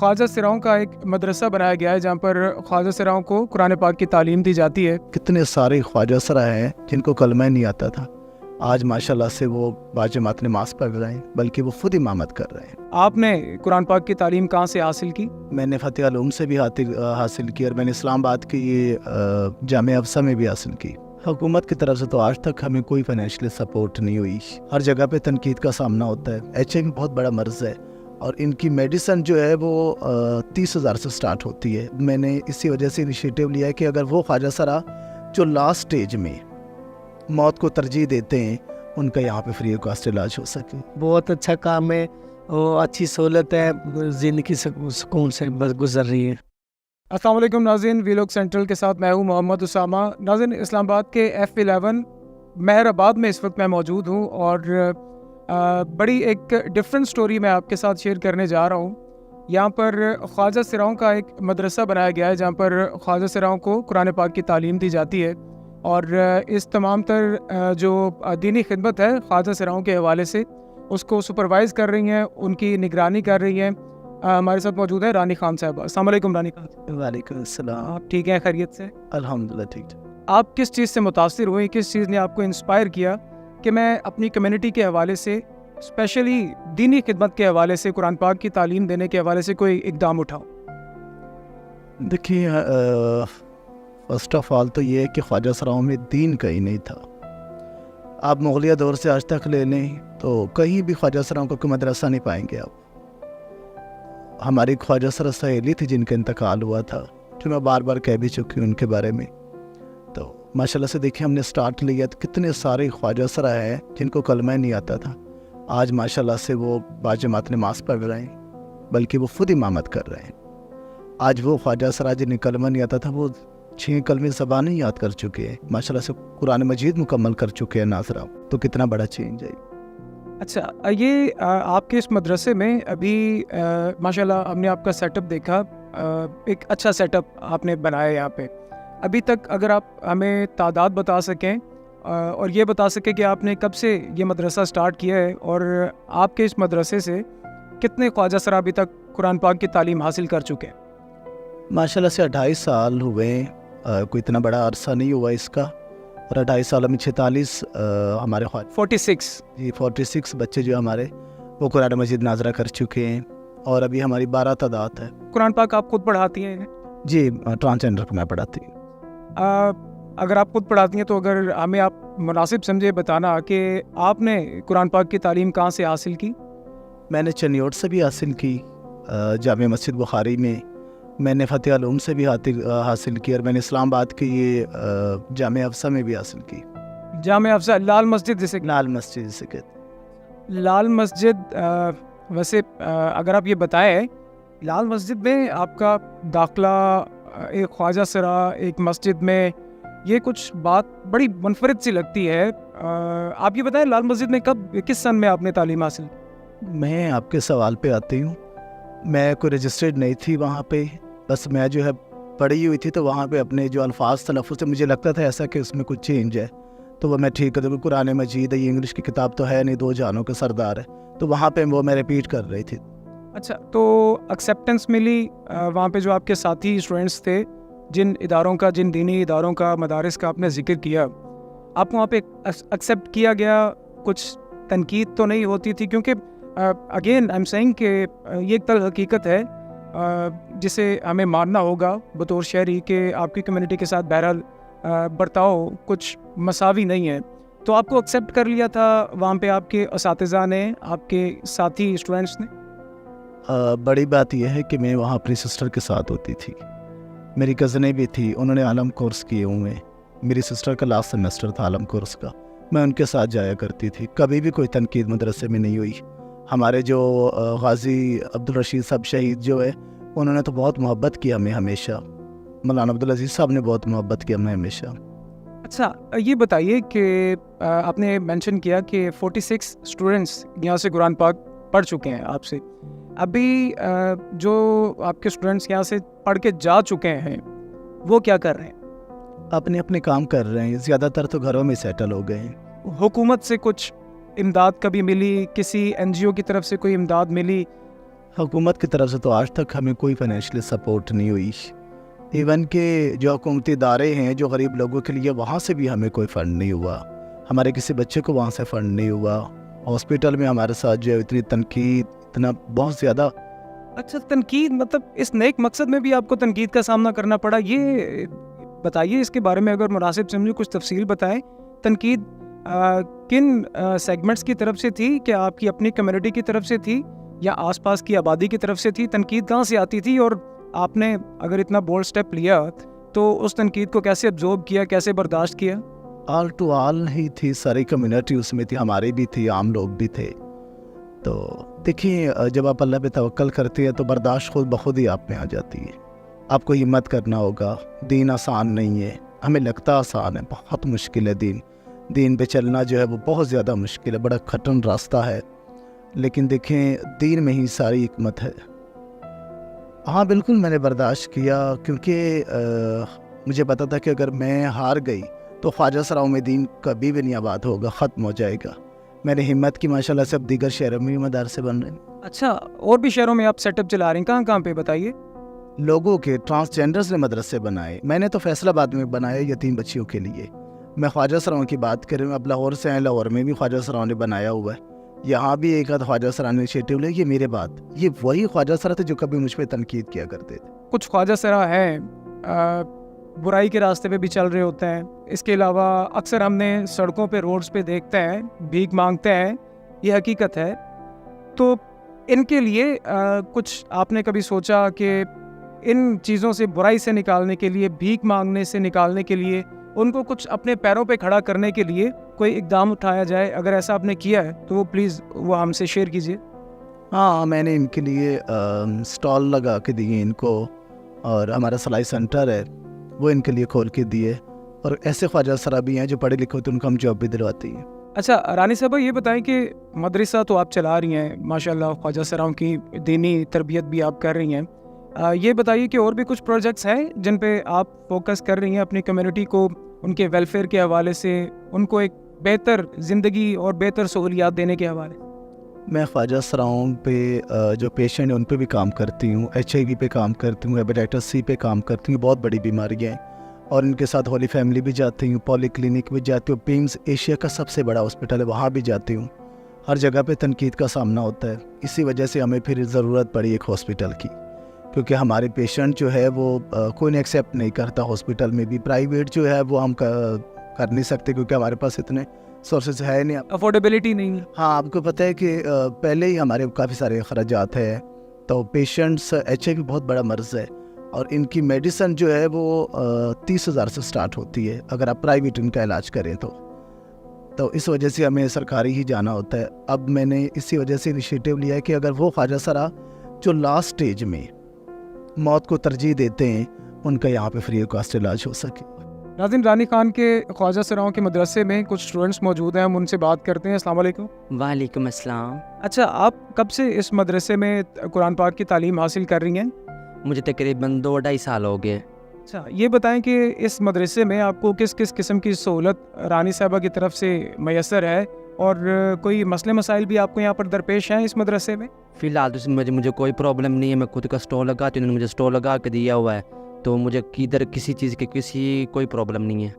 ख्वाजा सिराओं का एक मदरसा बनाया गया है जहाँ पर ख्वाजा सिराओं को कुरान पाक की तालीम दी जाती है। कितने सारे ख्वाजा सरा हैं जिनको कलमा नहीं आता था, आज माशाल्लाह से वो बाजमात नमाज पढ़ रहे हैं, बल्कि वो खुद इमामत कर रहे हैं। आपने कुरान पाक की तालीम कहाँ से हासिल की? मैंने फ़तेह उलूम से भी हासिल की और मैंने इस्लामाबाद की जामिया अफ़सा में भी हासिल की। हुकूमत की तरफ से तो आज तक हमें कोई फाइनेंशियल सपोर्ट नहीं हुई। हर जगह पे तनकीद का सामना होता है। HIV बहुत बड़ा मर्ज़ है और इनकी मेडिसिन जो है वो 30,000 से स्टार्ट होती है। मैंने इसी वजह से इनिशिएटिव लिया है कि अगर वो ख्वाजा सरा जो लास्ट स्टेज में मौत को तरजीह देते हैं, उनका यहाँ पे फ्री कॉस्ट इलाज हो सके। बहुत अच्छा काम है और अच्छी सहूलत है, ज़िंदगी सुकून से बस गुजर रही है। अस्सलाम वालेकुम नाज़रीन, वीलॉग सेंट्रल के साथ मैं हूँ मोहम्मद उसामा। नाज़रीन, इस्लामाबाद के F11 मेहराबाद में इस वक्त मैं मौजूद हूँ और बड़ी एक डिफरेंट स्टोरी मैं आपके साथ शेयर करने जा रहा हूँ। यहाँ पर ख्वाजा सिराओं का एक मदरसा बनाया गया है जहाँ पर ख्वाजा सिराओं को कुरान पाक की तालीम दी जाती है और इस तमाम तर जो दीनी खिदमत है ख्वाजा सिराओं के हवाले से उसको सुपरवाइज़ कर रही हैं, उनकी निगरानी कर रही हैं। हमारे साथ मौजूद है रानी खान साहबा। अस्सलाम वालेकुम रानी खान। वालेकुम अस्सलाम। आप ठीक हैं, खैरियत से? अल्हम्दुलिल्लाह ठीक। आप किस चीज़ से मुतासिर हुई, किस चीज़ ने आपको इंस्पायर किया कि मैं अपनी कम्युनिटी के हवाले से, स्पेशली दीनी खिदमत के हवाले से, कुरान पाक की तालीम देने के हवाले से कोई इकदाम उठाऊं? देखिए, फर्स्ट ऑफ ऑल तो ये है कि ख्वाजा सराओं में दीन कहीं नहीं था। आप मुगलिया दौर से आज तक ले लें तो कहीं भी ख्वाजा सराओं का कोई मदरसा नहीं पाएंगे आप। हमारी ख्वाजा सरा सहेली थी जिनका इंतकाल हुआ था, जो मैं बार बार कह भी चुकी हूँ उनके बारे में। तो माशाल्लाह से देखिए, हमने स्टार्ट लिया तो कितने सारे ख्वाजा सरा हैं जिनको कलमा नहीं आता था, आज माशाल्लाह से वो बाजमात नमाज पढ़ रहे हैं, बल्कि वो खुद इमामत कर रहे हैं। आज वो ख्वाजा सरा जिन्हें कलमा नहीं आता था, वो 6 कलमे ज़बान याद कर चुके हैं, माशाल्लाह से कुरान मजीद मुकम्मल कर चुके हैं। नाज़रा, तो कितना बड़ा चेंज है। अच्छा, ये आपके इस मदरसे में अभी माशाल्लाह हमने आपका सेटअप देखा, एक अच्छा सेटअप आपने बनाया यहाँ पे। अभी तक अगर आप हमें तादाद बता सकें और ये बता सकें कि आपने कब से ये मदरसा स्टार्ट किया है और आपके इस मदरसे से कितने ख्वाजा सरा अभी तक कुरान पाक की तालीम हासिल कर चुके हैं? माशाल्लाह से 2.5 साल हुए, कोई इतना बड़ा अरसा नहीं हुआ इसका। और 2.5 साल में 46 हमारे 46 बच्चे जो हमारे वो कुरान मजीद नाजरा कर चुके हैं और अभी हमारी 12 तादाद है। कुरान पाक आप खुद पढ़ाती हैं? जी, ट्रांसजेंडर को मैं पढ़ाती हूँ। अगर आप खुद पढ़ाती हैं तो अगर हमें आप मुनासिब समझे बताना कि आपने कुरान पाक की तालीम कहाँ से हासिल की? मैंने चनियोट से भी हासिल की, जामिया मस्जिद बुखारी में। मैंने फ़तेह उलूम से भी हासिल की और मैंने इस्लामाबाद की ये जामिया अफ़सा में भी हासिल की। जामिया अफ़सा लाल मस्जिद जिसे कहते? लाल मस्जिद। वैसे अगर आप ये बताएं, लाल मस्जिद में आपका दाखिला एक ख्वाजा सरा एक मस्जिद में, ये कुछ बात बड़ी मुनफरिद सी लगती है। आप ये बताएं, लाल मस्जिद में कब, किस सन में आपने तालीम हासिल की? मैं आपके सवाल पे आती हूँ। मैं कोई रजिस्टर्ड नहीं थी वहाँ पे, बस मैं जो है पढ़ी हुई थी, तो वहाँ पे अपने जो अल्फाज तलफ़ुज़ से मुझे लगता था ऐसा कि उसमें कुछ चेंज है, तो वो मैं ठीक कर दूँ। कुरान मजीद है, ये इंग्लिश की किताब तो है नहीं, 2 जानों के सरदार है, तो वहाँ पे वो मैं रिपीट कर रही थी। अच्छा, तो एक्सेप्टेंस मिली वहाँ पे जो आपके साथी स्टूडेंट्स थे, जिन दीनी इदारों का, मदारिस का आपने ज़िक्र किया, आपको वहाँ पे एक्सेप्ट किया गया? कुछ तनकीद तो नहीं होती थी? क्योंकि अगेन आई एम सेइंग कि ये एक तरह हकीकत है जिसे हमें मानना होगा बतौर शहरी कि आपकी कम्युनिटी के साथ बहरहाल बर्ताव कुछ मसावी नहीं है। तो आपको एक्सेप्ट कर लिया था वहाँ पे आपके असातिज़ा ने, आपके साथी स्टूडेंट्स ने? बड़ी बात यह है कि मैं वहाँ अपनी सिस्टर के साथ होती थी, मेरी कज़नें भी थी, उन्होंने आलम कोर्स किए हुए। मेरी सिस्टर का लास्ट सेमेस्टर था आलम कोर्स का, मैं उनके साथ जाया करती थी। कभी भी कोई तनकीद मदरसे में नहीं हुई। हमारे जो गाजी अब्दुल रशीद साहब शहीद जो है, उन्होंने तो बहुत मोहब्बत की हमें हमेशा। मौलाना अब्दुल अजीज़ साहब ने बहुत मोहब्बत की हमें हमेशा। अच्छा, ये बताइए कि आपने मेंशन किया कि 46 स्टूडेंट्स यहाँ से कुरान पाक पढ़ चुके हैं आपसे। अभी जो आपके स्टूडेंट्स यहाँ से पढ़ के जा चुके हैं वो क्या कर रहे हैं? अपने अपने काम कर रहे हैं, ज़्यादातर तो घरों में सेटल हो गए हैं। हुकूमत से कुछ इमदाद कभी मिली? किसी NGO की तरफ से कोई इमदाद मिली? हुकूमत की तरफ से तो आज तक हमें कोई फाइनेंशियल सपोर्ट नहीं हुई। इवन के जो हुकूमती इदारे हैं जो गरीब लोगों के लिए, वहाँ से भी हमें कोई फ़ंड नहीं हुआ। हमारे किसी बच्चे को वहाँ से फ़ंड नहीं हुआ। हॉस्पिटल में हमारे साथ जो है इतनी तनकीद, इतना बहुत ज़्यादा। अच्छा, तनकीद मतलब इस नेक मकसद में भी आपको तनकीद का सामना करना पड़ा, ये बताइए इसके बारे में अगर मुनासिब समझे कुछ तफसील बताएं। तनकीद किन सेगमेंट्स की तरफ से थी? क्या आपकी अपनी कम्युनिटी की तरफ से थी या आसपास की आबादी की तरफ से थी? तनकीद कहाँ से आती थी और आपने अगर इतना बोल्ड स्टेप लिया तो उस तनकीद को कैसे अब्जॉर्ब किया, कैसे बर्दाश्त किया? ऑल टू ऑल ही थी, सारी कम्युनिटी उसमें थी, हमारी भी थी, आम लोग भी थे। तो देखिए, जब आप अल्लाह पे तवक्कल करते हैं तो बर्दाश्त खुद बखुद ही आप में आ जाती है। आपको हिम्मत करना होगा। दीन आसान नहीं है, हमें लगता आसान है, बहुत मुश्किल है। दीन पे चलना जो है वो बहुत ज़्यादा मुश्किल है, बड़ा कठिन रास्ता है। लेकिन देखें, दीन में ही सारी हिकमत है। हाँ बिल्कुल, मैंने बर्दाश्त किया क्योंकि मुझे पता था कि अगर मैं हार गई तो ख्वाजा सराओं में दीन कभी भी नहीं आबाद होगा, ख़त्म हो जाएगा। मैंने हिम्मत की, माशाल्लाह से अब दीगर शहरों में भी मदरसे बन रहे हैं। अच्छा, और भी शहरों में आप सेटअप चला रहे हैं, कहाँ कहाँ पे बताइए? लोगों के, ट्रांसजेंडर्स ने मदरसे बनाए। मैंने तो फैसलाबाद में बनाया यतीम बच्चियों के लिए। मैं ख्वाजा सराओं की बात करूँ, अब लाहौर से हैं, लाहौर में भी ख्वाजा सराओं ने बनाया हुआ है। यहाँ भी एक आध ख्वाजा सरा इनिशिएटिव ले। ये मेरे बात, ये वही ख्वाजा सरा थे जो कभी मुझ पर तनकीद किया करते थे। कुछ ख्वाजा सरा हैं बुराई के रास्ते पे भी चल रहे होते हैं। इसके अलावा अक्सर हमने सड़कों पे, रोड्स पे देखते हैं, भीख मांगते हैं, ये हकीकत है। तो इनके लिए कुछ आपने कभी सोचा कि इन चीज़ों से, बुराई से निकालने के लिए, भीख मांगने से निकालने के लिए, उनको कुछ अपने पैरों पे खड़ा करने के लिए कोई इकदाम उठाया जाए? अगर ऐसा आपने किया है तो वो प्लीज़ वो हमसे शेयर कीजिए। हाँ, मैंने इनके लिए स्टॉल लगा के दिए इनको, और हमारा सिलाई सेंटर है वो इनके लिए खोल के दिए। और ऐसे ख्वाजा सरा भी हैं जो पढ़े लिखे होते हैं, उनको हम जॉब भी दिलवाती हैं। अच्छा रानी साहबा, ये बताएं कि मदरसा तो आप चला रही हैं, माशाल्लाह ख्वाजा सराओं की दीनी तरबियत भी आप कर रही हैं। ये बताइए कि और भी कुछ प्रोजेक्ट्स हैं जिन पे आप फोकस कर रही हैं अपनी कम्युनिटी को, उनके वेलफेयर के हवाले से, उनको एक बेहतर ज़िंदगी और बेहतर सहूलियात देने के हवाले? मैं ख्वाजा सराओं पे जो पेशेंट हैं उन पे भी काम करती हूँ, HIV पे काम करती हूँ, हेपेटाइटिस C पे काम करती हूँ, बहुत बड़ी बीमारियाँ हैं। और इनके साथ होली फैमिली भी जाती हूँ, पॉली क्लिनिक भी जाती हूँ, पीम्स एशिया का सबसे बड़ा हॉस्पिटल है, वहाँ भी जाती हूँ। हर जगह पे तनकीद का सामना होता है। इसी वजह से हमें फिर ज़रूरत पड़ी एक हॉस्पिटल की, क्योंकि हमारे पेशेंट जो है वो कोई नहीं एक्सेप्ट नहीं करता हॉस्पिटल में भी। प्राइवेट जो है वो हम कर नहीं सकते क्योंकि हमारे पास इतने सोर्सेज है नहीं, अफोर्डेबिलिटी नहीं है। हाँ, आपको पता है कि पहले ही हमारे काफ़ी सारे अखराजात हैं। तो पेशेंट्स, HIV बहुत बड़ा मर्ज़ है और इनकी मेडिसिन जो है वो 30,000 से स्टार्ट होती है अगर आप प्राइवेट इनका इलाज करें तो इस वजह से हमें सरकारी ही जाना होता है। अब मैंने इसी वजह से इनिशिएटिव लिया है कि अगर वो ख्वाजा सरा जो लास्ट स्टेज में मौत को तरजीह देते हैं, उनका यहाँ पे फ्री ऑफ कॉस्ट इलाज हो सके। नाज़रीन, रानी खान के ख्वाजा सराओं के मदरसे में कुछ स्टूडेंट्स मौजूद हैं, हम उनसे बात करते हैं। अस्सलाम वालेकुम। वालेकुम अस्सलाम। अच्छा, आप कब से इस मदरसे में कुरान पाक की तालीम हासिल कर रही हैं? मुझे तकरीबन 2-2.5 साल हो गए। अच्छा, ये बताएं कि इस मदरसे में आपको किस किस किस्म की सहूलत रानी साहबा की तरफ से मैसर है और कोई मसले मसाइल भी आपको यहाँ पर दरपेश हैं इस मदरसे में? फ़िलहाल तो मुझे कोई प्रॉब्लम नहीं है, मैं खुद का स्टॉल लगाती हूँ, उन्होंने मुझे स्टॉल लगा के दिया हुआ है, तो मुझे किधर किसी चीज़ की कोई प्रॉब्लम नहीं है।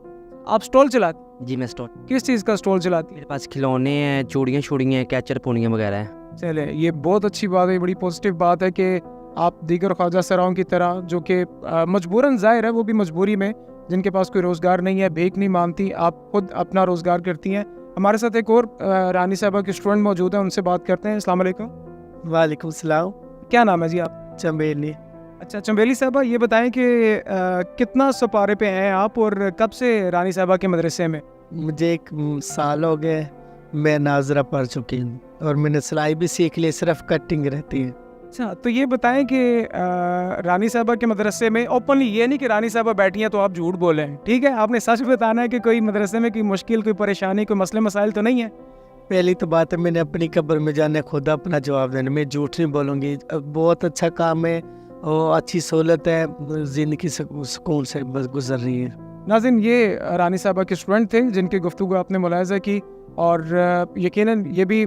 आप स्टॉल चलाती? जी, मैं स्टॉल, किस चीज़ का स्टॉल चलाती है? मेरे पास खिलौने हैं, चूड़ियाँ हैं, कैचर पूड़ियाँ वगैरह हैं। चले, ये बहुत अच्छी बात है, बड़ी पॉजिटिव बात है कि आप दीगर ख्वाजा सराओं की तरह, जो कि मजबूरन ज़ाहिर है, वो भी मजबूरी में, जिनके पास कोई रोज़गार नहीं है, भीख नहीं मांगती, आप खुद अपना रोज़गार करती हैं। हमारे साथ एक और रानी साहबा के स्टूडेंट मौजूद हैं, उनसे बात करते हैं। अस्सलाम वालेकुम। वालेकुम सलाम। क्या नाम है जी आप? चंबेली। अच्छा, चंबेली साहबा, ये बताएं कि कितना सपारे पे हैं आप और कब से रानी साहबा के मदरसे में? मुझे 1 साल हो गए, मैं नाजरा पढ़ चुकी हूँ और मैंने सिलाई भी सीख ली, सिर्फ कटिंग रहती है। अच्छा, तो ये बताएं कि रानी साहबा के मदरसे में ओपनली, ये नहीं कि रानी साहबा बैठी हैं तो आप झूठ बोलें, ठीक है? आपने सच बताना है कि कोई मदरसे में कोई मुश्किल, कोई परेशानी, कोई मसले मसाइल तो नहीं है? पहली तो बात है, मैंने अपनी कब्र में जाने खुद अपना जवाब देना, मैं झूठ नहीं बोलूँगी। बहुत अच्छा काम है और अच्छी सहूलत है, ज़िंदगी सुकून से बस गुजर रही है। नाज़रीन, ये रानी साहबा के स्टूडेंट थे जिनकी गुफ्तगू आपने मुलाहिज़ा की। اور یقیناً یہ بھی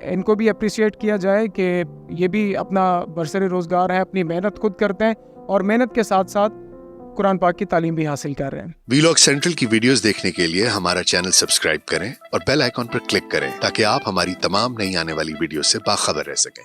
ان کو بھی اپریشیٹ کیا جائے کہ یہ بھی اپنا برسر روزگار ہے، اپنی محنت خود کرتے ہیں اور محنت کے ساتھ ساتھ قرآن پاک کی تعلیم بھی حاصل کر رہے ہیں۔ ویلاگ سینٹرل کی ویڈیوز دیکھنے کے لیے ہمارا چینل سبسکرائب کریں اور بیل آئیکن پر کلک کریں تاکہ آپ ہماری تمام نئی آنے والی ویڈیو سے باخبر رہ سکیں۔